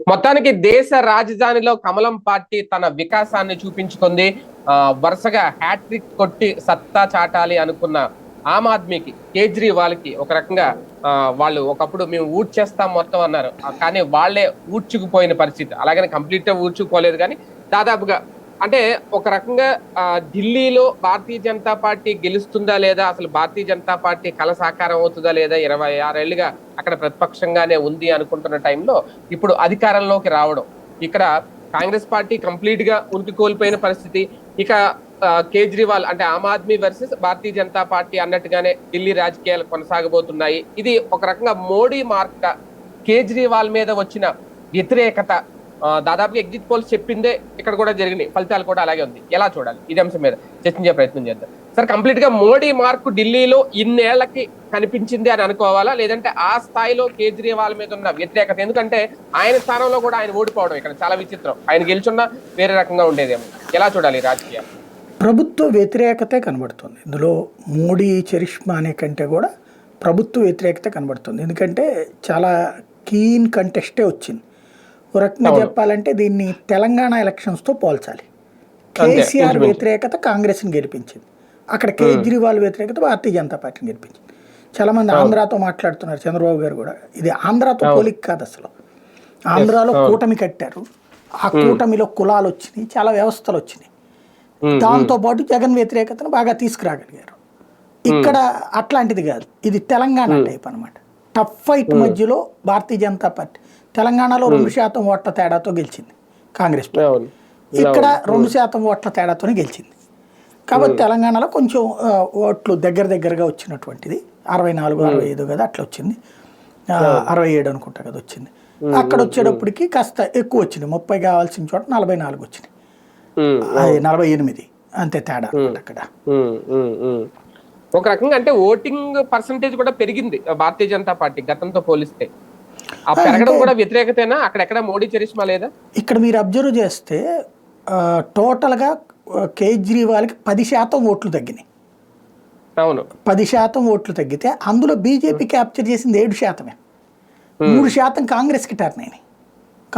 మొత్తానికి దేశ రాజధానిలో కమలం పార్టీ తన వికాసాన్ని చూపించుకుంది. వరుసగా హ్యాట్రిక్ కొట్టి సత్తా చాటాలి అనుకున్న ఆమ్ ఆద్మీకి, కేజ్రీవాల్ కి ఒక రకంగా వాళ్ళు ఒకప్పుడు మేము ఊడ్చేస్తాం మొత్తం అన్నారు. కానీ వాళ్లే ఊడ్చుకుపోయిన పరిస్థితి. అలాగని కంప్లీట్ గా ఊడ్చుకోలేదు, కానీ దాదాపుగా అంటే ఒక రకంగా ఢిల్లీలో భారతీయ జనతా పార్టీ గెలుస్తుందా లేదా, అసలు భారతీయ జనతా పార్టీ కల సాకారం అవుతుందా లేదా, 26 ఏళ్లుగా అక్కడ ప్రతిపక్షంగానే ఉంది అనుకుంటున్న టైంలో ఇప్పుడు అధికారంలోకి రావడం, ఇక్కడ కాంగ్రెస్ పార్టీ కంప్లీట్ గా ఉనికి కోల్పోయిన పరిస్థితి. ఇక కేజ్రీవాల్ అంటే ఆమ్ ఆద్మీ వర్సెస్ భారతీయ జనతా పార్టీ అన్నట్టుగానే ఢిల్లీ రాజకీయాలు కొనసాగబోతున్నాయి. ఇది ఒక రకంగా మోడీ మార్క్. కేజ్రీవాల్ మీద వచ్చిన వ్యతిరేకత దాదాపుగా ఎగ్జిట్ పోల్స్ చెప్పిందే ఇక్కడ కూడా జరిగినాయి, ఫలితాలు కూడా అలాగే ఉంది. ఎలా చూడాలి ఇది అంశం మీద చర్చించే ప్రయత్నం చేద్దాం. సార్, కంప్లీట్ గా మోడీ మార్కు ఢిల్లీలో ఇన్నేళ్లకి కనిపించింది అని అనుకోవాలా, లేదంటే ఆ స్థాయిలో కేజ్రీవాల్ మీద ఉన్న వ్యతిరేకత? ఎందుకంటే ఆయన స్థానంలో కూడా ఆయన ఓడిపోవడం ఇక్కడ చాలా విచిత్రం. ఆయన గెలుచున్నా వేరే రకంగా ఉండేదేమో. ఎలా చూడాలి రాజకీయాలు? ప్రభుత్వ వ్యతిరేకతే కనబడుతుంది ఇందులో. మోడీ చరిష్మా అనే కంటే కూడా ప్రభుత్వ వ్యతిరేకత కనబడుతుంది. ఎందుకంటే చాలా కీన్ కంటెస్టే వచ్చింది. ఒక రకంగా చెప్పాలంటే దీన్ని తెలంగాణ ఎలక్షన్స్తో పోల్చాలి. కేసీఆర్ వ్యతిరేకత కాంగ్రెస్ని గెలిపించింది, అక్కడ కేజ్రీవాల్ వ్యతిరేకత భారతీయ జనతా పార్టీని గెలిపించింది. చాలామంది ఆంధ్రాతో మాట్లాడుతున్నారు, చంద్రబాబు గారు కూడా. ఇది ఆంధ్రాతో పోలిక కాదు అసలు. ఆంధ్రాలో కూటమి కట్టారు, ఆ కూటమిలో కులాలు వచ్చినాయి, చాలా వ్యవస్థలు వచ్చినాయి. దాంతోపాటు జగన్ వ్యతిరేకతను బాగా తీసుకురాగలిగారు. ఇక్కడ అట్లాంటిది కాదు, ఇది తెలంగాణ టైప్ అనమాట. టఫ్ ఫైట్ మధ్యలో భారతీయ జనతా పార్టీ తెలంగాణలో 2% ఓట్ల తేడాతో గెలిచింది కాంగ్రెస్ పార్టీ, ఇక్కడ 2% ఓట్ల తేడాతోనే గెలిచింది. కాబట్టి తెలంగాణలో కొంచెం ఓట్లు దగ్గరగా వచ్చినటువంటిది. 64, 65 కదా అట్లా వచ్చింది, 67 అనుకుంటా కదా వచ్చింది. అక్కడ వచ్చేటప్పటికి కాస్త ఎక్కువ వచ్చింది, 30 కావాల్సిన చోట 44 వచ్చింది, 48 అంతే తేడా అక్కడ. ఒక రకంగా అంటే ఓటింగ్ పర్సంటేజ్ కూడా పెరిగింది భారతీయ జనతా పార్టీ గతంతో పోలిస్తే. ఆ పెరగడం కూడా వ్యతిరేకతేనా? అక్కడెక్కడ మోడీ చరిష్మా లేదా? ఇక్కడ మీరు అబ్జర్వ్ చేస్తే టోటల్గా కేజ్రీవాల్కి 10% ఓట్లు తగ్గినాయి. అవును, 10% ఓట్లు తగ్గితే అందులో బీజేపీ క్యాప్చర్ చేసింది 7%. 3% కాంగ్రెస్కి టర్న్ అయినాయి.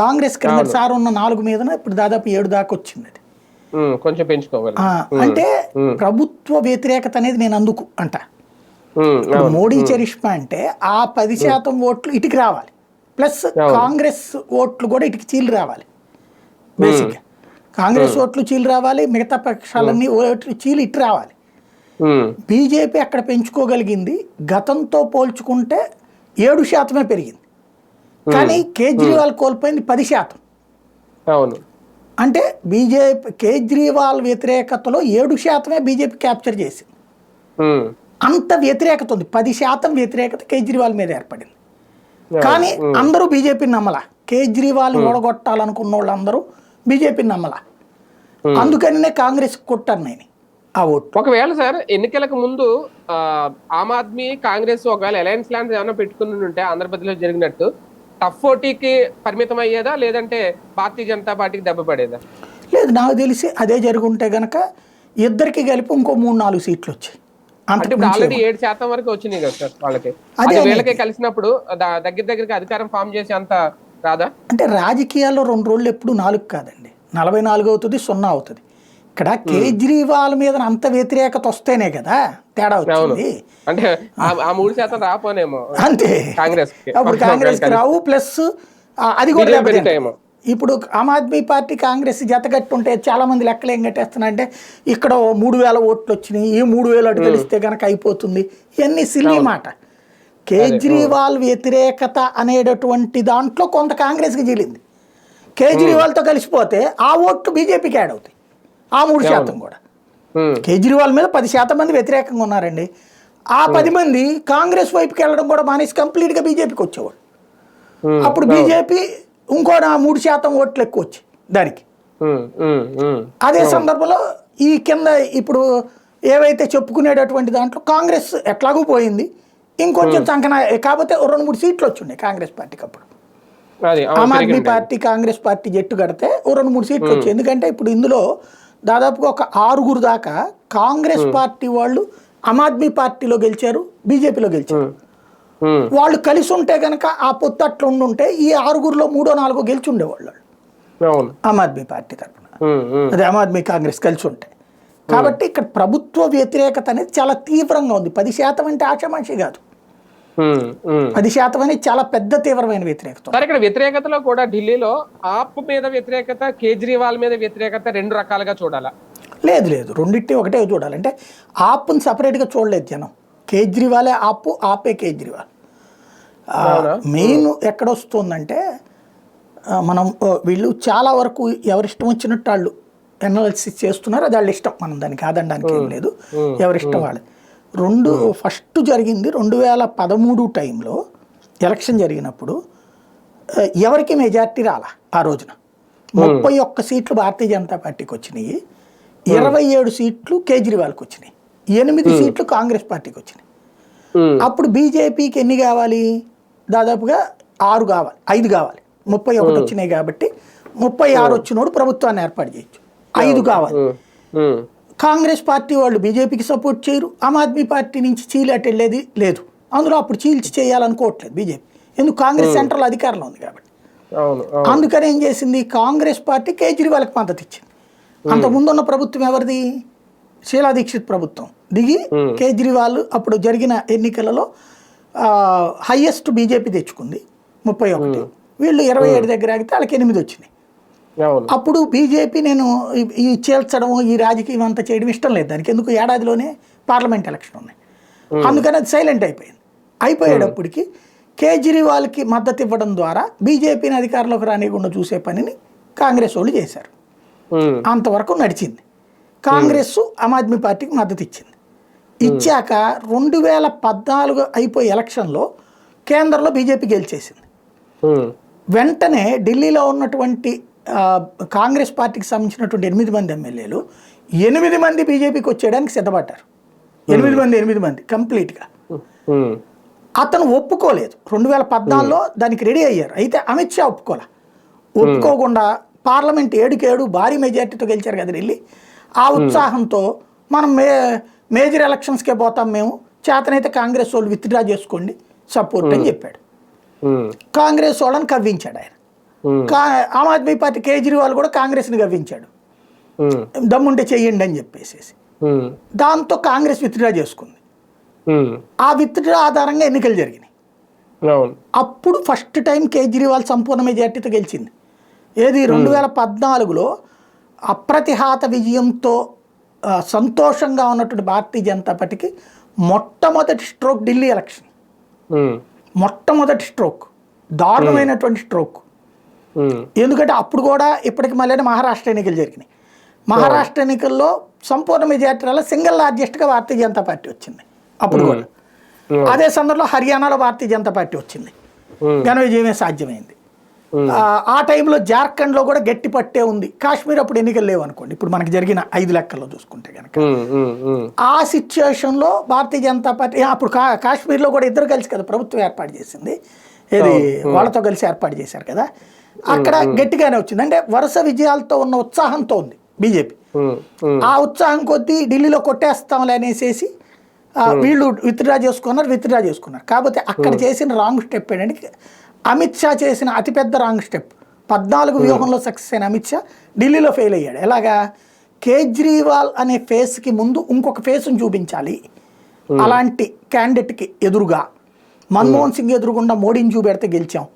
కాంగ్రెస్ క్రిందసారి ఉన్న 4 మీదన ఇప్పుడు దాదాపు 7 దాకా వచ్చింది. అది కొంచెం పెంచుకోవాలి. అంటే ప్రభుత్వ వ్యతిరేకత అనేది నేను అందుకు అంట. మోడీ చరిష్మా అంటే ఆ 10% ఓట్లు ఇటుకి రావాలి, ప్లస్ కాంగ్రెస్ ఓట్లు కూడా ఇటుకి చీలు రావాలి. బేసిక్గా కాంగ్రెస్ ఓట్లు చీలు రావాలి, మిగతా పక్షాలన్నీ ఓట్లు చీలు ఇటు రావాలి. బీజేపీ అక్కడ పెంచుకోగలిగింది గతంతో పోల్చుకుంటే 7% పెరిగింది, కానీ కేజ్రీవాల్ కోల్పోయింది 10%. అవును, అంటే బీజేపీ కేజ్రీవాల్ వ్యతిరేకతలో 7% బీజేపీ క్యాప్చర్ చేసింది. అంత వ్యతిరేకత ఉంది, 10% వ్యతిరేకత కేజ్రీవాల్ మీద ఏర్పడింది. కానీ అందరూ బీజేపీని నమ్మలా. కేజ్రీవాల్ని ఓడగొట్టాలనుకున్న వాళ్ళందరూ బీజేపీని నమ్మలా. అందుకనే కాంగ్రెస్ కొట్టన్నాయి ఆ ఓటు. ఒకవేళ సార్ ఎన్నికలకు ముందు ఆమ్ ఆద్మీ కాంగ్రెస్ ఒకవేళ అలయన్స్ లాంటిది ఏమైనా పెట్టుకుని ఉంటే ఆంధ్రప్రదేశ్లో జరిగినట్టు టఫ్ పోటీకి పరిమితం అయ్యేదా, లేదంటే భారతీయ జనతా పార్టీకి దెబ్బ పడేదా? లేదు, నాకు తెలిసి అదే జరుగుంటే గనక ఇద్దరికి కలిపి ఇంకో 3-4 సీట్లు వచ్చాయి. అంటే ఇప్పుడు ఆల్రెడీ 7% వరకు వచ్చినాయి కదా సార్ వాళ్ళకి. అదే వీళ్ళకి కలిసినప్పుడు దగ్గరికి అధికారం ఫామ్ చేసి అంత రాదా? అంటే రాజకీయాల్లో 2 రోజులు ఎప్పుడు 4 కాదండి, 44 అవుతుంది, 0 అవుతుంది. ఇక్కడ కేజ్రీవాల్ మీద అంత వ్యతిరేకత వస్తేనే కదా తేడా వచ్చింది. అంటే ఆ 3% రాపోనేమో అంతే, కాంగ్రెస్ అప్పుడు కాంగ్రెస్కి రావు, ప్లస్ అది కూడా దెబ్బతింటాయేమో. ఇప్పుడు ఆమ్ ఆద్మీ పార్టీ కాంగ్రెస్ జతగట్టుంటే చాలా మంది లెక్కలు ఏం కట్టేస్తున్నారంటే ఇక్కడ 3000 ఓట్లు వచ్చినాయి, ఈ 3000 అటు తెలిస్తే కనుక అయిపోతుంది. ఇవన్నీ సిల్లీ మాట. కేజ్రీవాల్ వ్యతిరేకత అనేటటువంటి దాంట్లో కొంత కాంగ్రెస్కి జీలింది. కేజ్రీవాల్తో కలిసిపోతే ఆ ఓట్లు బీజేపీకి యాడ్ అవుతాయి, ఆ 3% కూడా. కేజ్రీవాల్ మీద 10% మంది వ్యతిరేకంగా ఉన్నారండి. ఆ 10 మంది కాంగ్రెస్ వైపుకి వెళ్ళడం కూడా మానేసి కంప్లీట్గా బీజేపీకి వచ్చేవాడు. అప్పుడు బీజేపీ ఇంకో 3% ఓట్లు ఎక్కువ వచ్చి దానికి. అదే సందర్భంలో ఈ కింద ఇప్పుడు ఏవైతే చెప్పుకునేటటువంటి దాంట్లో కాంగ్రెస్ ఎట్లాగూ పోయింది, ఇంకొంచెం సంకన. కాకపోతే 2-3 సీట్లు వచ్చిండే కాంగ్రెస్ పార్టీకి అప్పుడు. ఆమ్ ఆద్మీ పార్టీ కాంగ్రెస్ పార్టీ జట్టు కడితే 2-3 సీట్లు వచ్చాయి. ఎందుకంటే ఇప్పుడు ఇందులో దాదాపుగా ఒక 6 దాకా కాంగ్రెస్ పార్టీ వాళ్ళు ఆమ్ ఆద్మీ పార్టీలో గెలిచారు, బీజేపీలో గెలిచారు. ఉమ్, వాళ్ళు కలిసి ఉంటే కనుక ఆ పొత్తు అట్లా ఉండుంటే ఈ 6గురిలో 3-4 గెలిచి ఉండేవాళ్ళు అవును. ఆమ్ ఆద్మీ పార్టీ తరఫున, ఉమ్, ఉమ్, అదే ఆమ్ ఆద్మీ కాంగ్రెస్ కలిసి ఉంటాయి. కాబట్టి ఇక్కడ ప్రభుత్వ వ్యతిరేకత అనేది చాలా తీవ్రంగా ఉంది. 10% అంటే ఆషామాషి కాదు. ఉమ్, ఉమ్. 10% అనేది చాలా పెద్ద తీవ్రమైన వ్యతిరేకత. సరే, ఇక్కడ వ్యతిరేకతలో కూడా ఢిల్లీలో ఆప్ మీద వ్యతిరేకత, కేజ్రీవాల్ మీద వ్యతిరేకత రెండు రకాలుగా చూడాలా? లేదు లేదు, రెండింటిని ఒకటే చూడాలి. అంటే ఆప్ని సపరేట్గా చూడలేదు జనం. కేజ్రీవాలే ఆపు, ఆపే కేజ్రీవాల్. అవునా? మెయిన్ ఎక్కడొస్తుందంటే మనం వీళ్ళు చాలా వరకు ఎవరిష్టం వచ్చినట్టు వాళ్ళు ఎనాలిసిస్ చేస్తున్నారు. అది వాళ్ళ ఇష్టం, మనం దానికి కాదనడానికి ఏం లేదు, ఎవరిష్టం వాళ్ళే. ఫస్ట్ జరిగింది 2013 టైంలో ఎలక్షన్ జరిగినప్పుడు ఎవరికి మెజార్టీ రాలా. ఆ రోజున 31 సీట్లు భారతీయ జనతా పార్టీకి వచ్చినాయి, 27 సీట్లు కేజ్రీవాల్కి వచ్చినాయి, 8 సీట్లు కాంగ్రెస్ పార్టీకి వచ్చినాయి. అప్పుడు బీజేపీకి ఎన్ని కావాలి? దాదాపుగా 6 కావాలి, 5 కావాలి. 31 వచ్చినాయి కాబట్టి 36 వచ్చినోడు ప్రభుత్వాన్ని ఏర్పాటు చేయొచ్చు. 5 కావాలి. కాంగ్రెస్ పార్టీ వాళ్ళు బీజేపీకి సపోర్ట్ చేయరు, ఆమ్ ఆద్మీ పార్టీ నుంచి చీలి అటు వెళ్ళేది లేదు. అందులో అప్పుడు చీల్చి చేయాలనుకోవట్లేదు బీజేపీ, ఎందుకు కాంగ్రెస్ సెంట్రల్ అధికారంలో ఉంది కాబట్టి. అందుకని ఏం చేసింది, కాంగ్రెస్ పార్టీ కేజ్రీవాల్కి మద్దతు ఇచ్చింది. అంతకుముందున్న ప్రభుత్వం ఎవరిది? షీలా దీక్షిత్ ప్రభుత్వం దిగి కేజ్రీవాల్ అప్పుడు జరిగిన ఎన్నికలలో హైయెస్ట్ బీజేపీ తెచ్చుకుంది 31, వీళ్ళు 27 దగ్గర ఆగితే వాళ్ళకి 8 వచ్చినాయి. అప్పుడు బీజేపీ నేను ఈ చేల్చడం, ఈ రాజకీయం అంతా చేయడం ఇష్టం లేదు దానికి, ఎందుకు ఏడాదిలోనే పార్లమెంట్ ఎలక్షన్ ఉన్నాయి. అందుకని అది సైలెంట్ అయిపోయింది. అయిపోయేటప్పటికి కేజ్రీవాల్కి మద్దతు ఇవ్వడం ద్వారా బీజేపీని అధికారంలోకి రానివ్వకుండా చూసే పనిని కాంగ్రెస్ వాళ్ళు చేశారు. అంతవరకు నడిచింది. కాంగ్రెస్ ఆమ్ ఆద్మీ పార్టీకి మద్దతు ఇచ్చింది. ఇచ్చాక 2014 అయిపోయే ఎలక్షన్లో కేంద్రంలో బీజేపీ గెలిచేసింది. వెంటనే ఢిల్లీలో ఉన్నటువంటి కాంగ్రెస్ పార్టీకి సంబంధించినటువంటి 8 మంది ఎమ్మెల్యేలు 8 మంది బీజేపీకి వచ్చేయడానికి సిద్ధపడ్డారు. 8 మంది కంప్లీట్గా. అతను ఒప్పుకోలేదు. 2014లో దానికి రెడీ అయ్యారు. అయితే అమిత్ షా ఒప్పుకోకుండా పార్లమెంట్ 7-7 భారీ మెజార్టీతో గెలిచారు కదా ఢిల్లీ. ఆ ఉత్సాహంతో మనం మేజర్ ఎలక్షన్స్కే పోతాం మేము, చేతనైతే కాంగ్రెస్ వాళ్ళు విత్డ్రా చేసుకోండి సపోర్ట్ అని చెప్పాడు. కాంగ్రెస్ వాళ్ళని కవ్వించాడు ఆయన. ఆమ్ ఆద్మీ పార్టీ కేజ్రీవాల్ కూడా కాంగ్రెస్ని కవ్వించాడు, దమ్ముంటే చెయ్యండి అని చెప్పేసి. దాంతో కాంగ్రెస్ విత్డ్రా చేసుకుంది. ఆ విత్డ్రా ఆధారంగా ఎన్నికలు జరిగినాయి. అప్పుడు ఫస్ట్ టైం కేజ్రీవాల్ సంపూర్ణ మెజార్టీతో గెలిచింది. ఏది 2014లో అప్రతిహాత విజయంతో సంతోషంగా ఉన్నటువంటి భారతీయ జనతా పార్టీకి మొట్టమొదటి స్ట్రోక్ ఢిల్లీ ఎలక్షన్. మొట్టమొదటి స్ట్రోక్, దారుణమైనటువంటి స్ట్రోక్. ఎందుకంటే అప్పుడు కూడా ఇప్పటికి మళ్ళీ మహారాష్ట్ర ఎన్నికలు జరిగినాయి. మహారాష్ట్ర ఎన్నికల్లో సంపూర్ణ మెజార్టీ వల్ల సింగిల్ లార్జెస్ట్గా భారతీయ జనతా పార్టీ వచ్చింది అప్పుడు కూడా. అదే సందర్భంలో హర్యానాలో భారతీయ జనతా పార్టీ వచ్చింది, ఘన విజయమే సాధ్యమైంది. ఆ టైంలో జార్ఖండ్లో కూడా గట్టి పట్టే ఉంది. కాశ్మీర్ అప్పుడు ఎన్నికలు లేవు అనుకోండి, ఇప్పుడు మనకి జరిగిన 5 లెక్కల్లో చూసుకుంటే కనుక. ఆ సిచ్యువేషన్లో భారతీయ జనతా పార్టీ అప్పుడు కాశ్మీర్లో కూడా ఇద్దరు కలిసి కదా ప్రభుత్వం ఏర్పాటు చేసింది, ఏది వాళ్ళతో కలిసి ఏర్పాటు చేశారు కదా. అక్కడ గట్టిగానే వచ్చింది. అంటే వరుస విజయాలతో ఉన్న ఉత్సాహంతో ఉంది బీజేపీ. ఆ ఉత్సాహం కొద్దీ ఢిల్లీలో కొట్టేస్తాంలే అనేసి వీళ్ళు విత్డ్రా చేసుకున్నారు. కాకపోతే అక్కడ చేసిన రాంగ్ స్టెప్ ఏంటంటే అమిత్ షా చేసిన అతిపెద్ద రాంగ్ స్టెప్. 14 వ్యూహంలో సక్సెస్ అయిన అమిత్ షా ఢిల్లీలో ఫెయిల్ అయ్యాడు. ఎలాగా? కేజ్రీవాల్ అనే ఫేస్కి ముందు ఇంకొక ఫేస్ని చూపించాలి. అలాంటి క్యాండిడేట్కి ఎదురుగా మన్మోహన్ సింగ్ ఎదురుగుండా మోడీని చూపెడితే గెలిచాం,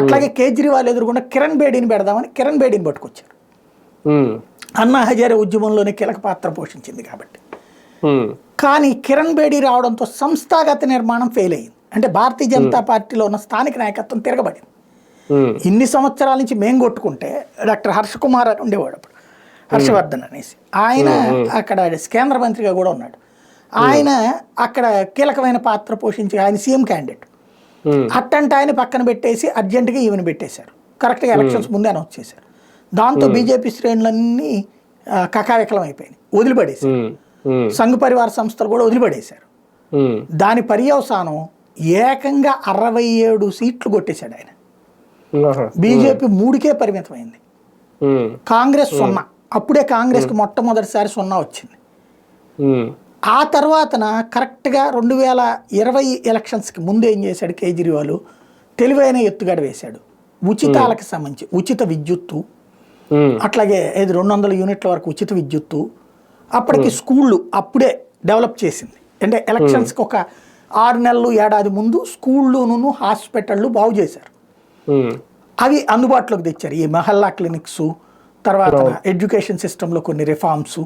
అట్లాగే కేజ్రీవాల్ ఎదురుగుండా కిరణ్ బేడీని పెడదామని కిరణ్ బేడీని పట్టుకొచ్చారు. అన్నా హజారే ఉద్యమంలోనే కీలక పాత్ర పోషించింది కాబట్టి. కానీ కిరణ్ బేడీ రావడంతో సంస్థాగత నిర్మాణం ఫెయిల్ అయింది. అంటే భారతీయ జనతా పార్టీలో ఉన్న స్థానిక నాయకత్వం తిరగబడింది. ఇన్ని సంవత్సరాల నుంచి మేము కొట్టుకుంటే డాక్టర్ హర్ష కుమార్ అని ఉండేవాడు అప్పుడు, హర్షవర్ధన్ అనేసి, ఆయన అక్కడ కేంద్ర మంత్రిగా కూడా ఉన్నాడు. ఆయన అక్కడ కీలకమైన పాత్ర పోషించి ఆయన సీఎం క్యాండిడేట్. అట్టంటే ఆయన పక్కన పెట్టేసి అర్జెంటుగా ఈవెన్ పెట్టేశారు. కరెక్ట్గా ఎలక్షన్స్ ముందే అనౌన్స్ చేశారు. దాంతో బీజేపీ శ్రేణులన్నీ కకావికలం అయిపోయినాయి, వదిలిపడేశారు. సంఘ పరివార సంస్థలు కూడా వదిలిపడేశారు. దాని పర్యవసానం ఏకంగా 67 సీట్లు కొట్టేశాడు ఆయన. బీజేపీ 3కే పరిమితమైంది, కాంగ్రెస్ 0. అప్పుడే కాంగ్రెస్కి మొట్టమొదటిసారి 0 వచ్చింది. ఆ తర్వాతన కరెక్ట్గా 2020 ఎలక్షన్స్కి ముందు ఏం చేశాడు కేజ్రీవాల్, తెలివైన ఎత్తుగడ వేశాడు. ఉచితాలకు సంబంధించి ఉచిత విద్యుత్తు, అట్లాగే 200 యూనిట్ల వరకు ఉచిత విద్యుత్తు, అప్పటికి స్కూళ్ళు అప్పుడే డెవలప్ చేసింది. అంటే ఎలక్షన్స్కి ఒక 6 నెలలు ఏడాది ముందు స్కూళ్ళును హాస్పిటళ్ళు బాగు చేశారు. అవి అందుబాటులోకి తెచ్చారు. ఈ మహల్లా క్లినిక్స్, తర్వాత ఎడ్యుకేషన్ సిస్టంలో కొన్ని రిఫార్మ్స్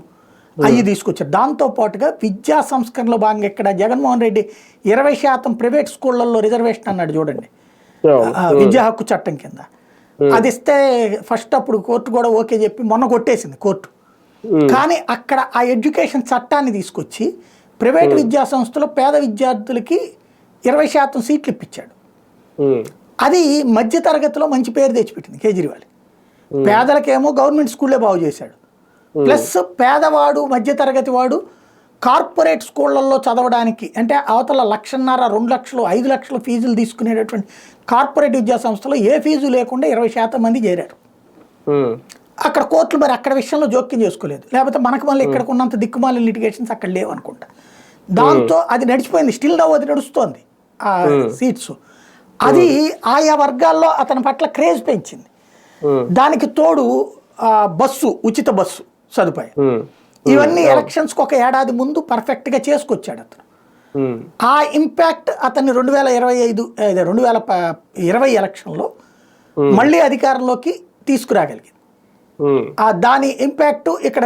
అవి తీసుకొచ్చారు. దాంతో పాటుగా విద్యా సంస్కరణలో భాగంగా ఇక్కడ జగన్మోహన్ రెడ్డి 20% ప్రైవేట్ స్కూళ్ళల్లో రిజర్వేషన్ అన్నాడు చూడండి, విద్యా హక్కు చట్టం కింద. అది ఇస్తే ఫస్ట్ అప్పుడు కోర్టు కూడా ఓకే చెప్పి మొన్న కొట్టేసింది కోర్టు. కానీ అక్కడ ఆ ఎడ్యుకేషన్ చట్టాన్ని తీసుకొచ్చి ప్రైవేట్ విద్యా సంస్థలో పేద విద్యార్థులకి 20% సీట్లు ఇప్పించాడు. అది మధ్య తరగతిలో మంచి పేరు తెచ్చిపెట్టింది కేజ్రీవాల్. పేదలకేమో గవర్నమెంట్ స్కూళ్ళే బాగు చేశాడు. ప్లస్ పేదవాడు మధ్యతరగతి వాడు కార్పొరేట్ స్కూళ్ళల్లో చదవడానికి, అంటే అవతల 1,50,000, 2 లక్షలు, 5 లక్షలు ఫీజులు తీసుకునేటటువంటి కార్పొరేట్ విద్యా సంస్థలో ఏ ఫీజు లేకుండా 20% మంది చేరారు. అక్కడ కోర్టులు మరి అక్కడ విషయంలో జోక్యం చేసుకోలేదు. లేకపోతే మనకు మళ్ళీ ఇక్కడికి ఉన్నంత దిక్కుమాలిన లిటిగేషన్స్ అక్కడ లేవు అనుకుంటా. దాంతో అది నడిచిపోయింది. స్టిల్ నవ్వు అది నడుస్తోంది ఆ సీట్స్. అది ఆయా వర్గాల్లో అతని పట్ల క్రేజ్ పెంచింది. దానికి తోడు ఉచిత బస్సు సదుపాయం, ఇవన్నీ ఎలక్షన్స్కి ఒక ఏడాది ముందు పర్ఫెక్ట్గా చేసుకొచ్చాడు అతను. ఆ ఇంపాక్ట్ అతన్ని 2020 ఎలక్షన్లో మళ్ళీ అధికారంలోకి తీసుకురాగలిగింది. దాని ఇంపాక్ట్ ఇక్కడ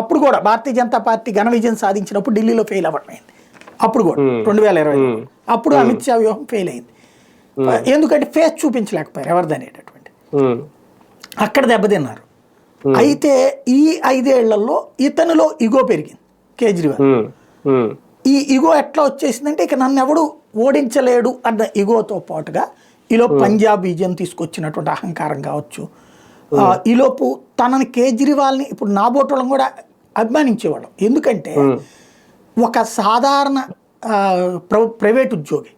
అప్పుడు కూడా భారతీయ జనతా పార్టీ ఘన విజయం సాధించినప్పుడు ఢిల్లీలో ఫెయిల్ అవ్వడమైంది. అప్పుడు కూడా 2020 అప్పుడు అమిత్ షా వ్యూహం ఫెయిల్ అయింది. ఎందుకంటే ఫేస్ చూపించలేకపోయారు ఎవరిదనేటటువంటి, అక్కడ దెబ్బతిన్నారు. అయితే ఈ 5 ఏళ్లలో ఇతనిలో ఇగో పెరిగింది కేజ్రీవాల్. ఈ ఇగో ఎట్లా వచ్చేసిందంటే ఇక నన్ను ఎవడు ఓడించలేడు అన్న ఇగోతో పాటుగా ఈలో పంజాబ్ విజయం తీసుకొచ్చినటువంటి అహంకారం కావచ్చు, ఈలోపు తనని కేజ్రీవాల్ని ఇప్పుడు నాబోటోళ్ళం కూడా అభిమానించేవాళ్ళం. ఎందుకంటే ఒక సాధారణ ప్రైవేట్ ఉద్యోగి,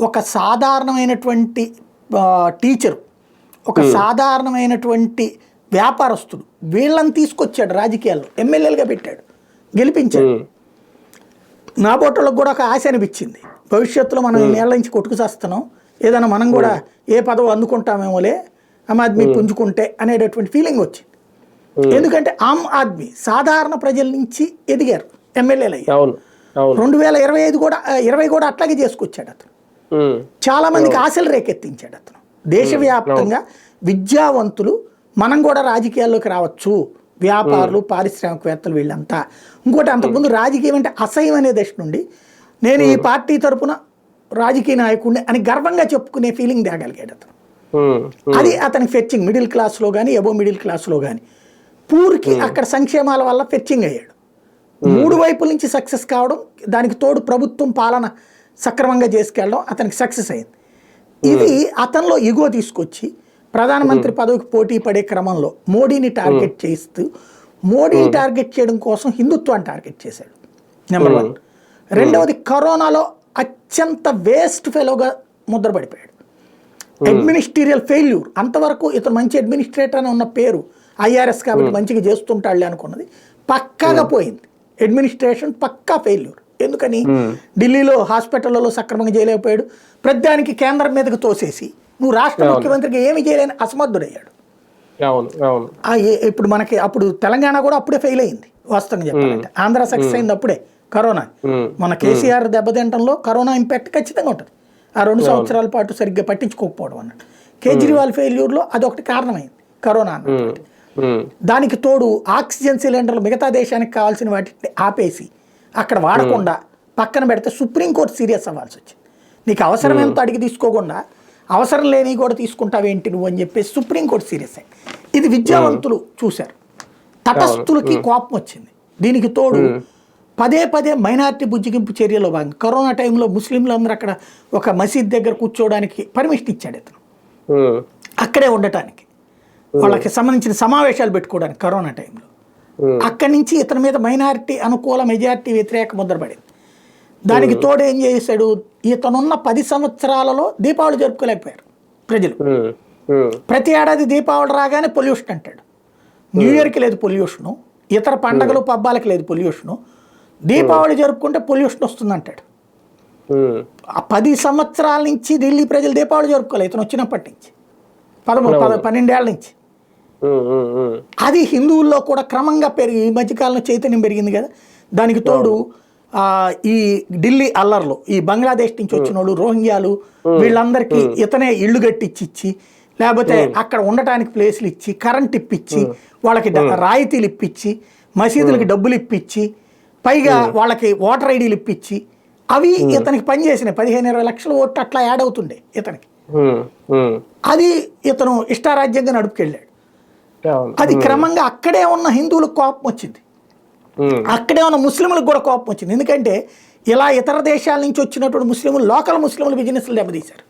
ఒక సాధారణమైనటువంటి టీచరు, ఒక సాధారణమైనటువంటి వ్యాపారస్తుడు, వీళ్ళని తీసుకొచ్చాడు రాజకీయాల్లో, ఎమ్మెల్యేలుగా పెట్టాడు, గెలిపించాడు. నాబోటోళ్ళకు కూడా ఒక ఆశ అనిపించింది, భవిష్యత్తులో మనం నేళ్ల నుంచి కొట్టుకుసేస్తున్నాం, ఏదైనా మనం కూడా ఏ పదవి అందుకుంటామేమోలే ఆమ్ ఆద్మీ పుంజుకుంటే అనేటటువంటి ఫీలింగ్ వచ్చింది. ఎందుకంటే ఆమ్ ఆద్మీ సాధారణ ప్రజల నుంచి ఎదిగారు, ఎమ్మెల్యేలు అయ్యారు. 2020 కూడా అట్లాగే చేసుకొచ్చాడు అతను. చాలా మందికి ఆశలు రేకెత్తించాడు అతను. దేశవ్యాప్తంగా విద్యావంతులు మనం కూడా రాజకీయాల్లోకి రావచ్చు, వ్యాపారులు, పారిశ్రామికవేత్తలు, వీళ్ళంతా. ఇంకోటి, అంతకుముందు రాజకీయం అంటే అసహ్యం అనే దశ నుండి నేను ఈ పార్టీ తరపున రాజకీయ నాయకుడిని అని గర్వంగా చెప్పుకునే ఫీలింగ్ తేగలిగాడు అతను. అది అతని ఫెచ్చింగ్, మిడిల్ క్లాస్లో కానీ ఎబో మిడిల్ క్లాస్లో కానీ. పూర్కి అక్కడ సంక్షేమాల వల్ల ఫెచ్చింగ్ అయ్యాడు. 3 వైపుల నుంచి సక్సెస్ కావడం, దానికి తోడు ప్రభుత్వం పాలన సక్రమంగా చేసుకెళ్ళడం అతనికి సక్సెస్ అయింది. ఇది అతనిలో ఇగో తీసుకొచ్చి ప్రధానమంత్రి పదవికి పోటీ పడే క్రమంలో మోడీని టార్గెట్ చేస్తూ, మోడీని టార్గెట్ చేయడం కోసం హిందుత్వాన్ని టార్గెట్ చేశాడు, నెంబర్ 1. రెండవది, కరోనాలో అత్యంత వేస్ట్ ఫెలోగా ముద్రపడిపోయాడు. అడ్మినిస్ట్రేరియల్ ఫెయిల్యూర్. అంతవరకు ఇతను మంచి అడ్మినిస్ట్రేటర్ అని ఉన్న పేరు, IRS కాబట్టి మంచిగా చేస్తుంటాడులే అనుకున్నది పక్కాగా పోయింది. అడ్మినిస్ట్రేషన్ పక్కా ఫెయిల్యూర్. ఎందుకని? ఢిల్లీలో హాస్పిటల్లో సక్రమంగా చేయలేకపోయాడు. ప్రతిదానికి కేంద్రం మీదకి తోసేసి నువ్వు రాష్ట్ర ముఖ్యమంత్రికి ఏమి చేయలేని అసమర్థుడయ్యాడు. ఇప్పుడు మనకి అప్పుడు తెలంగాణ కూడా అప్పుడే ఫెయిల్ అయింది వాస్తవంగా చెప్పాలంటే. ఆంధ్ర సక్సెస్ అయింది అప్పుడే కరోనా. మన కేసీఆర్ దెబ్బతింటంలో కరోనా ఇంపాక్ట్ ఖచ్చితంగా ఉంటుంది. ఆ 2 సంవత్సరాల పాటు సరిగ్గా పట్టించుకోకపోవడం అన్నట్టు. కేజ్రీవాల్ ఫెయిల్యూర్లో అదొకటి కారణమైంది, కరోనా అన్నట్టు. దానికి తోడు ఆక్సిజన్ సిలిండర్లు మిగతా దేశానికి కావాల్సిన వాటిని ఆపేసి అక్కడ వాడకుండా పక్కన పెడితే సుప్రీంకోర్టు సీరియస్ అవ్వాల్సి వచ్చింది. నీకు అవసరం ఎంతో అడిగి తీసుకోకుండా అవసరం లేని కూడా తీసుకుంటావేంటి నువ్వు అని చెప్పేసి సుప్రీంకోర్టు సీరియస్ అయింది. ఇది విద్యావంతులు చూశారు, తటస్థులకి కోపం వచ్చింది. దీనికి తోడు పదే మైనారిటీ బుజ్జిగింపు చర్యలో భాగంగా కరోనా టైంలో ముస్లింలందరూ అక్కడ ఒక మసీద్ దగ్గర కూర్చోవడానికి పర్మిషన్ ఇచ్చాడు ఇతను, అక్కడే ఉండటానికి, వాళ్ళకి సంబంధించిన సమావేశాలు పెట్టుకోవడానికి కరోనా టైంలో. అక్కడి నుంచి ఇతని మీద మైనారిటీ అనుకూల, మెజారిటీ వ్యతిరేక ముద్రపడింది. దానికి తోడు ఏం చేశాడు, ఇతనున్న 10 సంవత్సరాలలో దీపావళి జరుపుకోలేకపోయారు ప్రజలు. ప్రతి ఏడాది దీపావళి రాగానే పొల్యూషన్ అంటాడు. న్యూ ఇయర్కి లేదు పొల్యూషను, ఇతర పండగలు పబ్బాలకి లేదు పొల్యూషను, దీపావళి జరుపుకుంటే పొల్యూషన్ వస్తుంది అంటాడు. ఆ 10 సంవత్సరాల నుంచి ఢిల్లీ ప్రజలు దీపావళి జరుపుకోలేదు ఇతను వచ్చినప్పటి నుంచి, 12 ఏళ్ల నుంచి. అది హిందువుల్లో కూడా క్రమంగా పెరిగి ఈ మధ్యకాలంలో చైతన్యం పెరిగింది కదా. దానికి తోడు ఈ ఢిల్లీ అల్లర్లు, ఈ బంగ్లాదేశ్ నుంచి వచ్చిన వాళ్ళు రోహింగ్యాలు వీళ్ళందరికీ ఇతనే ఇళ్ళు కట్టించి లేకపోతే అక్కడ ఉండటానికి ప్లేస్లు ఇచ్చి, కరెంట్ ఇప్పించి, వాళ్ళకి రాయితీలు ఇప్పించి, మసీదులకి డబ్బులు ఇప్పించి, పైగా వాళ్ళకి ఓటర్ ఐడీలు ఇప్పించి, అవి ఇతనికి పనిచేసినాయి. 15-20 లక్షల ఓట్లు అట్లా యాడ్ అవుతుండే ఇతనికి. అది ఇతను ఇష్టారాజ్యంగా నడుపుకెళ్ళాడు. అది క్రమంగా అక్కడే ఉన్న హిందువులకు కోపం వచ్చింది, అక్కడే ఉన్న ముస్లింలకు కూడా కోపం వచ్చింది. ఎందుకంటే ఇలా ఇతర దేశాల నుంచి వచ్చినటువంటి ముస్లింలు లోకల్ ముస్లింలు బిజినెస్లు దెబ్బతీశారు,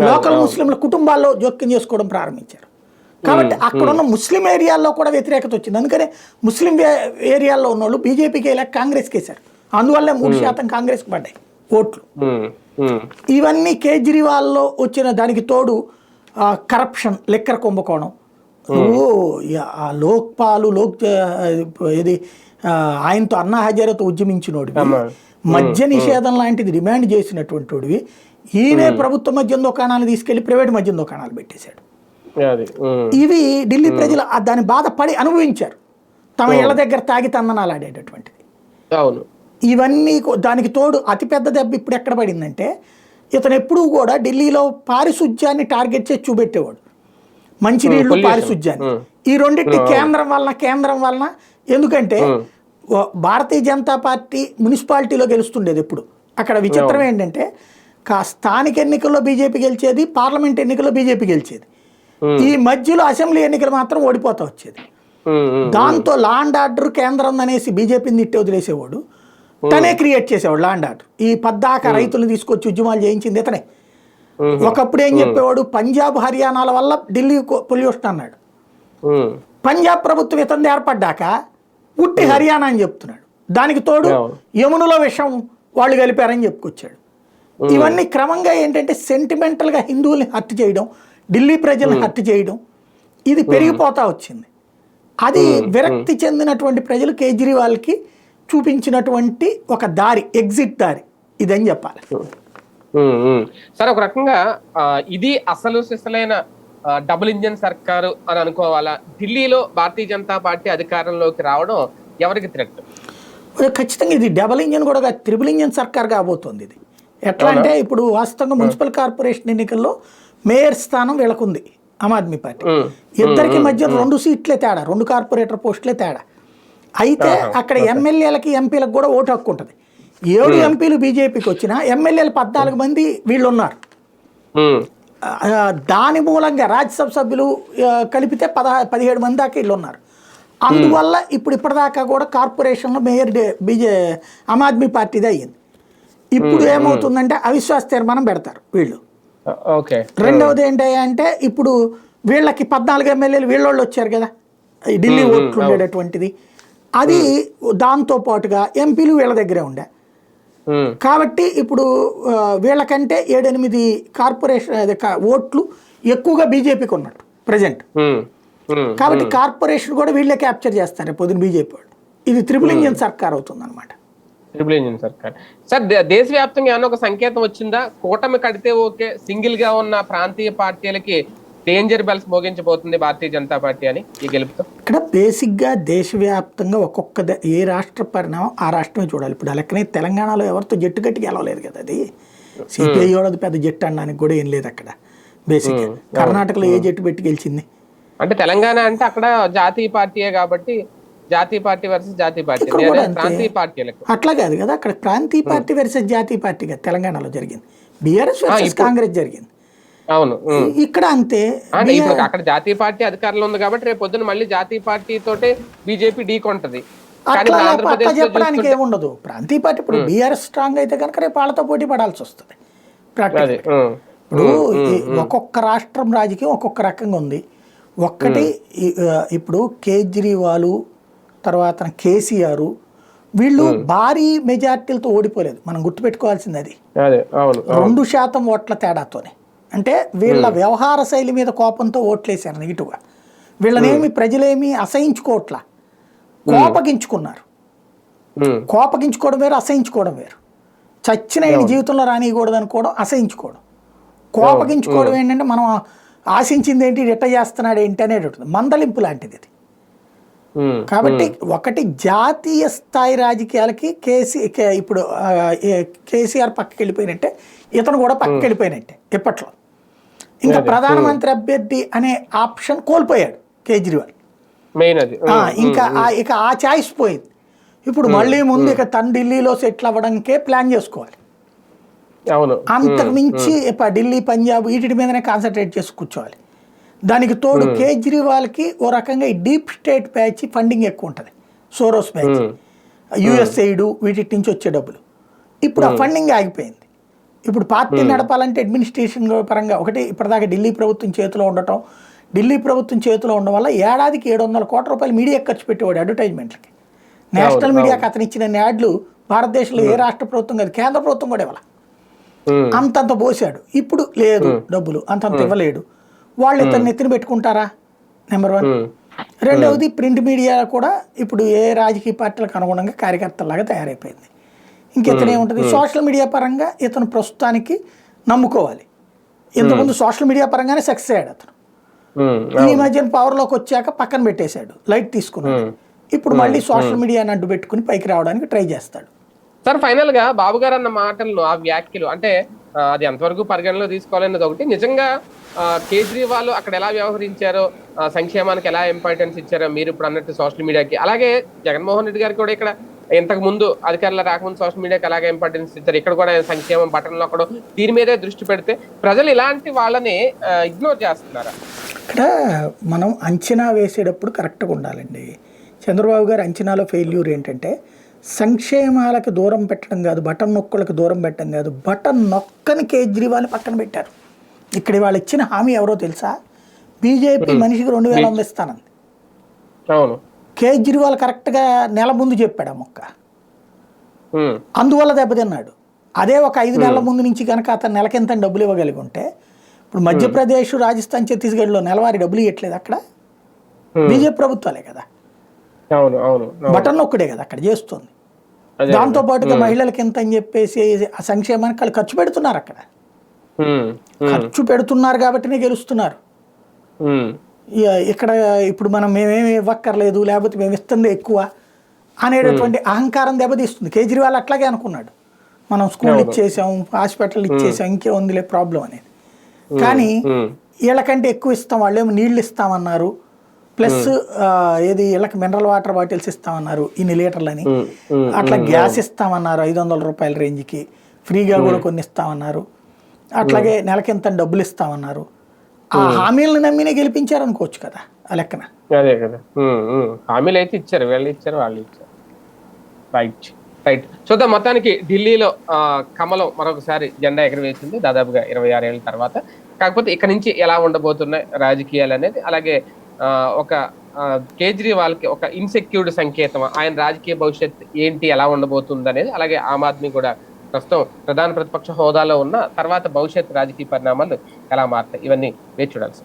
లోకల్ ముస్లింల కుటుంబాల్లో జోక్యం చేసుకోవడం ప్రారంభించారు. కాబట్టి అక్కడ ఉన్న ముస్లిం ఏరియాల్లో కూడా వ్యతిరేకత వచ్చింది. అందుకనే ముస్లిం ఏరియాల్లో ఉన్న వాళ్ళు బీజేపీకి వెళ్ళాక కాంగ్రెస్కి వేశారు. అందువల్లే 3% కాంగ్రెస్కి పడ్డాయి ఓట్లు. ఇవన్నీ కేజ్రీవాల్లో వచ్చిన దానికి తోడు కరప్షన్, లిక్కర్ కుంభకోణం, లోక్పాలు ఇది ఆయనతో అన్నా హజారేతో ఉద్యమించినోడివి, మద్య నిషేధం లాంటిది డిమాండ్ చేసినటువంటి వాడివి, ఈయనే ప్రభుత్వ మద్యం దుకాణాలు తీసుకెళ్లి ప్రైవేట్ మద్యం దుకాణాలు పెట్టేశాడు. ఇవి ఢిల్లీ ప్రజలు దాని బాధపడి అనుభవించారు, తమ ఇళ్ల దగ్గర తాగి తందనాలు ఆడేటటువంటిది. ఇవన్నీ దానికి తోడు అతిపెద్ద దెబ్బ ఇప్పుడు ఎక్కడ పడిందంటే, ఇతను ఎప్పుడూ కూడా ఢిల్లీలో పారిశుధ్యాన్ని టార్గెట్ చేసి చూపెట్టేవాడు, మంచినీళ్ళు పారిశుధ్యాన్ని. ఈ రెండింటి కేంద్రం వలన ఎందుకంటే భారతీయ జనతా పార్టీ మున్సిపాలిటీలో గెలుస్తుండేది ఎప్పుడు. అక్కడ విచిత్రం ఏంటంటే స్థానిక ఎన్నికల్లో బీజేపీ గెలిచేది, పార్లమెంట్ ఎన్నికల్లో బీజేపీ గెలిచేది. ఈ మధ్యలో అసెంబ్లీ ఎన్నికలు మాత్రం ఓడిపోతా వచ్చేది. దాంతో లా అండ్ ఆర్డర్ కేంద్రం అనేసి బీజేపీని తిట్టి వదిలేసేవాడు, తనే క్రియేట్ చేసేవాడు లా అండ్ ఆర్డర్. ఈ పద్దాక రైతులు తీసుకొచ్చి ఉద్యమాలు చేయించింది ఇతనే. ఒకప్పుడు ఏం చెప్పేవాడు, పంజాబ్ హర్యానాల వల్ల ఢిల్లీ పొల్యూషన్ అన్నాడు. పంజాబ్ ప్రభుత్వం ఇతను ఏర్పడ్డాక ఉట్టి హర్యానా అని చెప్తున్నాడు. దానికి తోడు యమునలో విషం వాళ్ళు కలిపారని చెప్పుకొచ్చాడు. ఇవన్నీ క్రమంగా ఏంటంటే సెంటిమెంటల్గా హిందువుల్ని హత్య చేయడం, ఢిల్లీ ప్రజల్ని హత్య చేయడం, ఇది పెరిగిపోతా వచ్చింది. అది విరక్తి చెందినటువంటి ప్రజలు కేజ్రీవాల్కి చూపించినటువంటి ఒక దారి, ఎగ్జిట్ దారి ఇదని చెప్పాలి. సరే, ఒక రకంగా ఇది అసలు సిసలైన డబుల్ ఇంజన్ సర్కారు అని అనుకోవాలా? ఢిల్లీలో భారతీయ జనతా పార్టీ అధికారంలోకి రావడం ఎవరికి థ్రెట్? ఖచ్చితంగా ఇది డబుల్ ఇంజన్ కూడా త్రిబుల్ ఇంజన్ సర్కార్ కాబోతుంది. ఇది ఎట్లా అంటే ఇప్పుడు వాస్తవంగా మున్సిపల్ కార్పొరేషన్ ఎన్నికల్లో మేయర్ స్థానం వీళ్ళకుంది ఆమ్ ఆద్మీ పార్టీ. ఇద్దరికి మధ్య 2 సీట్లే తేడా, 2 కార్పొరేటర్ పోస్టులే తేడా. అయితే అక్కడ ఎమ్మెల్యేలకి ఎంపీలకు కూడా ఓటు హక్కు ఉంటుంది. 7 ఎంపీలు బీజేపీకి వచ్చినా ఎమ్మెల్యేలు 14 మంది వీళ్ళు ఉన్నారు. దాని మూలంగా రాజ్యసభ సభ్యులు కలిపితే 17 మంది దాకా వీళ్ళు ఉన్నారు. అందువల్ల ఇప్పటిదాకా కూడా కార్పొరేషన్లో మేయర్ ఆమ్ ఆద్మీ పార్టీదే అయ్యింది. ఇప్పుడు ఏమవుతుందంటే అవిశ్వాస తీర్మానం పెడతారు వీళ్ళు. రెండవది ఏంటంటే ఇప్పుడు వీళ్ళకి 14 ఎమ్మెల్యేలు వీళ్ళోళ్ళు వచ్చారు కదా, ఢిల్లీ ఓట్లు ఉండేటటువంటిది. అది దాంతో పాటుగా ఎంపీలు వీళ్ళ దగ్గరే ఉండే. కాబట్టి ఇప్పుడు వీళ్ళకంటే 7-8 కార్పొరేషన్ ఓట్లు ఎక్కువగా బీజేపీకి ఉన్నట్టు ప్రజెంట్. కాబట్టి కార్పొరేషన్ కూడా వీళ్ళే క్యాప్చర్ చేస్తారు పొద్దున బీజేపీ వాళ్ళు. ఇది త్రిపుల్ ఇంజన్ సర్కార్ అవుతుంది అనమాట. ట్రిపుల్ ఇంజిన్ సర్కార్. సార్, దేశవ్యాప్తంగా ఏమన్నా ఒక సంకేతం వచ్చిందా? కూటమి కడితే ఓకే, సింగిల్ గా ఉన్న ప్రాంతీయ పార్టీలకి danger bells మోగించబోతుంది Bharatiya Janata party అని ఈ గెలుపుతో? ఇక్కడ బేసిక్ గా దేశవ్యాప్తంగా ఒక్కొక్క ఏ రాష్ట్ర పరిణామం ఆ రాష్ట్రమే చూడాలి. ఇప్పుడు అలాగనే తెలంగాణలో ఎవరితో జట్టు గట్టికి గెలవలేదు కదా, అది సిపిఐ వాళ్ళది పెద్ద జట్టు అనడానికి కూడా ఏం లేదు అక్కడ. బేసిక్ గా కర్ణాటకలో ఏ జట్టు పెట్టి గెలిచింది అంటే తెలంగాణ అంటే అక్కడ జాతీయ పార్టీయే కాబట్టి జాతీయ పార్టీ వర్సెస్ జాతీయ పార్టీ, ప్రాంతీయ పార్టీలకు అట్లా కాదు కదా. అక్కడ ప్రాంతీయ పార్టీ వర్సెస్ జాతీయ పార్టీగా తెలంగాణలో జరిగింది, బీఆర్ఎస్ వర్సెస్ కాంగ్రెస్ జరిగింది. అవును, ఇక్కడ అంతే. అక్కడ జాతీయ పార్టీ అధికారంలో ఉంది కాబట్టి రేపు పొద్దున మళ్ళీ జాతీయ పార్టీ తోటే బీజేపీ ఢీకొంటది. అట్లా చెప్పడానికి ఏముండదు. ప్రాంతీయ పార్టీ ఇప్పుడు బీఆర్ఎస్ స్ట్రాంగ్ అయితే కనుక రేపు వాళ్ళతో పోటీ పడాల్సి వస్తుంది. ఇప్పుడు ఒక్కొక్క రాష్ట్రం రాజకీయం ఒక్కొక్క రకంగా ఉంది. ఒక్కటి ఇప్పుడు కేజ్రీవాల్ తర్వాత కేసీఆర్ వీళ్ళు భారీ మెజార్టీలతో ఓడిపోలేదు. మనం గుర్తుపెట్టుకోవాల్సింది అది 2% ఓట్ల తేడాతోనే. అంటే వీళ్ళ వ్యవహార శైలి మీద కోపంతో ఓట్లేశారు నెగిటివ్గా. వీళ్ళనేమి ప్రజలేమి అసహించుకోవట్లా, కోపగించుకున్నారు. ఉమ్, కోపగించుకోవడం వేరు, అసహించుకోవడం వేరు. చచ్చిన ఈయన అవును. జీవితంలో రానియకూడదు అనుకోవడం, అసహించుకోవడం. అవును. కోపగించుకోవడం ఏంటంటే మనం ఆశించింది ఏంటి, రిట్ట చేస్తున్నాడు ఏంటి అనేది ఉంటుంది. మందలింపు లాంటిది ఇది. ఉమ్, కాబట్టి ఉమ్, ఒకటి జాతీయ స్థాయి రాజకీయాలకి ఇప్పుడు కేసీఆర్ పక్కకి వెళ్ళిపోయినట్టే, ఇతను కూడా పక్కకి వెళ్ళిపోయినట్టే ఇప్పట్లో. ఇంకా అదే. ప్రధానమంత్రి అభ్యర్థి అనే ఆప్షన్ కోల్పోయాడు కేజ్రీవాల్. మెయిన్ అది. ఇంకా ఇక ఆ ఛాయిస్ పోయింది. ఇప్పుడు మళ్ళీ ముందు ఇక తను ఢిల్లీలో సెటిల్ అవ్వడానికే ప్లాన్ చేసుకోవాలి. అవును. అంతకు మించి ఢిల్లీ, పంజాబ్ వీటి మీదనే కాన్సన్ట్రేట్ చేసి కూర్చోవాలి. దానికి తోడు కేజ్రీవాల్కి ఓ రకంగా ఈ డీప్ స్టేట్ బ్యాచ్ ఫండింగ్ ఎక్కువ ఉంటుంది, సోరోస్ బ్యాచ్, యుఎస్ఐడు వీటి నుంచి వచ్చే డబ్బులు. ఇప్పుడు ఆ ఫండింగ్ ఆగిపోయింది. ఇప్పుడు పార్టీ నడపాలంటే అడ్మినిస్ట్రేషన్ పరంగా ఒకటి ఇప్పటిదాకా ఢిల్లీ ప్రభుత్వం చేతిలో ఉండటం, ఢిల్లీ ప్రభుత్వం చేతిలో ఉండడం వల్ల ఏడాదికి 700 కోట్ల రూపాయలు మీడియా ఖర్చు పెట్టేవాడు అడ్వర్టైజ్మెంట్లకి. నేషనల్ మీడియాకి అతను ఇచ్చిన యాడ్లు భారతదేశంలో ఏ రాష్ట్ర ప్రభుత్వం కాదు, కేంద్ర ప్రభుత్వం కూడా ఇవ్వాలి. అంతంత పోసాడు. ఇప్పుడు లేదు, డబ్బులు అంతంత ఇవ్వలేడు. వాళ్ళు ఇతను నెత్తిన పెట్టుకుంటారా? నెంబర్ 1. రెండవది ప్రింట్ మీడియా కూడా ఇప్పుడు ఏ రాజకీయ పార్టీలకు అనుగుణంగా కార్యకర్తలాగా తయారైపోయింది. ఇంకెతనే ఉంటుంది సోషల్ మీడియా పరంగా ఇతను ప్రస్తుతానికి నమ్ముకోవాలి. ఇంతకుముందు సోషల్ మీడియా పరంగానే సక్సెస్ అయ్యాడు అతను. ఈ మధ్యన పవర్లోకి వచ్చాక పక్కన పెట్టేశాడు, లైట్ తీసుకున్నాడు. ఇప్పుడు మళ్ళీ సోషల్ మీడియాని అడ్డు పెట్టుకుని పైకి రావడానికి ట్రై చేస్తాడు. సార్ ఫైనల్ గా బాబు గారు అన్న మాటలను, ఆ వ్యాఖ్యలు అంటే అది ఎంతవరకు పరిగణలో తీసుకోవాలన్నది ఒకటి. నిజంగా కేజ్రీవాల్ అక్కడ ఎలా వ్యవహరించారో, సంక్షేమానికి ఎలా ఇంపార్టెన్స్ ఇచ్చారో మీరు ఇప్పుడు అన్నట్టు సోషల్ మీడియాకి, అలాగే జగన్మోహన్ రెడ్డి గారికి కూడా ఇక్కడ ఇంతకు ముందు అధికారులు రాకముందు సోషల్ మీడియాకి అలాగే ఇంపార్టెన్స్ ఇచ్చారు. ఇక్కడ కూడా సంక్షేమం బటన్లో కూడా దీని మీదే దృష్టి పెడితే ప్రజలు ఇలాంటి వాళ్ళని ఇగ్నోర్ చేస్తున్నారా? ఇక్కడ మనం అంచనా వేసేటప్పుడు కరెక్ట్గా ఉండాలండి. చంద్రబాబు గారు అంచనాలో ఫెయిల్యూర్ ఏంటంటే సంక్షేమాలకు దూరం పెట్టడం కాదు, బటన్ నొక్కలకు దూరం పెట్టడం కాదు, బటన్ నొక్కని కేజ్రీవాల్ పక్కన పెట్టారు. ఇక్కడ వాళ్ళు ఇచ్చిన హామీ ఎవరో తెలుసా? బీజేపీ మనిషికి 2000 ఇస్తానంది. అవును. కేజ్రీవాల్ కరెక్ట్గా నెల ముందు చెప్పాడు ఆ మొక్క, అందువల్ల దెబ్బతిన్నాడు. అదే ఒక 5 నెలల ముందు నుంచి కనుక అతను నెలకింత డబ్బులు ఇవ్వగలిగి ఉంటే, ఇప్పుడు మధ్యప్రదేశ్, రాజస్థాన్, ఛత్తీస్గఢ్లో నెలవారీ డబ్బులు ఇవ్వట్లేదు, అక్కడ బీజేపీ ప్రభుత్వాలే కదా, బటన్ నొక్కడే కదా అక్కడ చేస్తుంది. దాంతో పాటుగా మహిళలకి ఎంత అని చెప్పేసి ఆ సంక్షేమానికి వాళ్ళు ఖర్చు పెడుతున్నారు. అక్కడ ఖర్చు పెడుతున్నారు కాబట్టినే గెలుస్తున్నారు. ఇక్కడ ఇప్పుడు మనం మేమేమి ఇవ్వక్కర్లేదు, లేకపోతే మేము ఇస్తుంది ఎక్కువ అనేటటువంటి అహంకారం దెబ్బతీస్తుంది. కేజ్రీవాల్ అట్లాగే అనుకున్నాడు, మనం స్కూల్ ఇచ్చేసాం, హాస్పిటల్ ఇచ్చేసాం, ఇంకే ఉందిలే ప్రాబ్లం అనేది. కానీ వీళ్ళకంటే ఎక్కువ ఇస్తాం, వాళ్ళేమో నీళ్లు ఇస్తామన్నారు, ప్లస్ ఏది వీళ్ళకి మినరల్ వాటర్ బాటిల్స్ ఇస్తామన్నారు ఇన్ని లీటర్లని, అట్లా గ్యాస్ ఇస్తామన్నారు 500 రూపాయల రేంజ్కి, ఫ్రీగా కూడా కొన్ని ఇస్తామన్నారు, అట్లాగే నెలకింత డబ్బులు ఇస్తామన్నారు. ఆ హామీలను నమ్మినే గెలిపించారు అనుకోవచ్చు కదా ఆ లెక్కన. అదే కదా, హామీలు అయితే ఇచ్చారు, వీళ్ళు ఇచ్చారు, వాళ్ళు ఇచ్చారు. Right right. చూద్దాం. మొత్తానికి ఢిల్లీలో కమలం మరొకసారి జెండా ఎగరవేసింది దాదాపుగా 26 ఏళ్ళ తర్వాత. కాకపోతే ఇక్కడ నుంచి ఎలా ఉండబోతున్నాయి రాజకీయాలు అనేది, అలాగే ఒక కేజ్రీవాల్కి ఒక ఇన్సెక్యూర్డ్ సంకేతం, ఆయన రాజకీయ భవిష్యత్ ఏంటి, ఎలా ఉండబోతుంది అనేది, అలాగే ఆమ్ ఆద్మీ కూడా ప్రస్తుతం ప్రధాన ప్రతిపక్ష హోదాలో ఉన్న తర్వాత భవిష్యత్ రాజకీయ పరిణామాలు ఎలా మారుతాయి, ఇవన్నీ వేచి చూడాల్సి